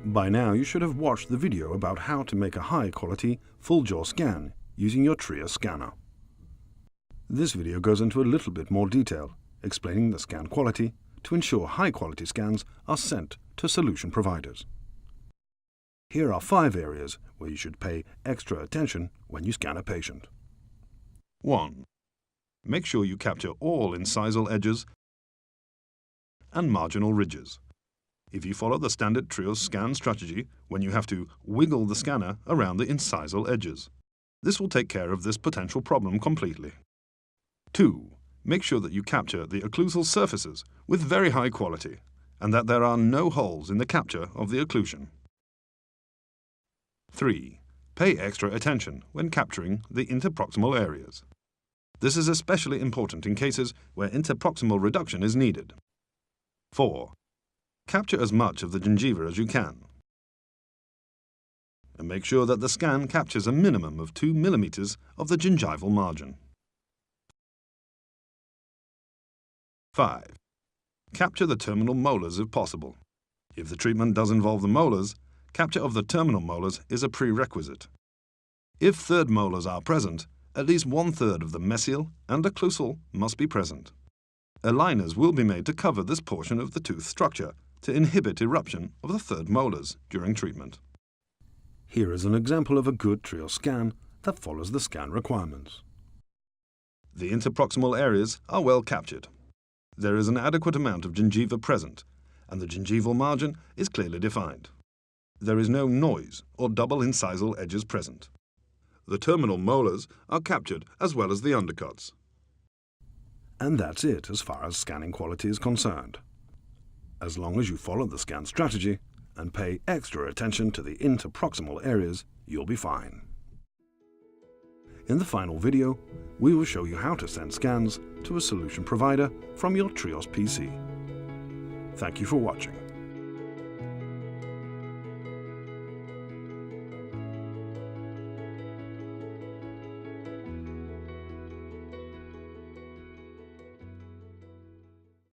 By now you should have watched the video about how to make a high-quality full-jaw scan using your TRIOS scanner. This video goes into a little bit more detail, explaining the scan quality to ensure high-quality scans are sent to solution providers. Here are 5 areas where you should pay extra attention when you scan a patient. 1. Make sure you capture all incisal edges and marginal ridges. If you follow the standard TRIOS scan strategy, when you have to wiggle the scanner around the incisal edges, this will take care of this potential problem completely. 2. Make sure that you capture the occlusal surfaces with very high quality and that there are no holes in the capture of the occlusion. 3. Pay extra attention when capturing the interproximal areas. This is especially important in cases where interproximal reduction is needed. 4. Capture as much of the gingiva as you can. And make sure that the scan captures a minimum of 2 mm of the gingival margin. 5. Capture the terminal molars if possible. If the treatment does involve the molars, capture of the terminal molars is a prerequisite. If third molars are present, at least 1/3 of the mesial and occlusal must be present. Aligners will be made to cover this portion of the tooth structure to inhibit eruption of the third molars during treatment. Here is an example of a good TRIOS scan that follows the scan requirements. The interproximal areas are well captured. There is an adequate amount of gingiva present, and the gingival margin is clearly defined. There is no noise or double incisal edges present. The terminal molars are captured as well as the undercuts. And that's it as far as scanning quality is concerned. As long as you follow the scan strategy and pay extra attention to the interproximal areas, you'll be fine. In the final video, we will show you how to send scans to a solution provider from your TRIOS PC. Thank you for watching.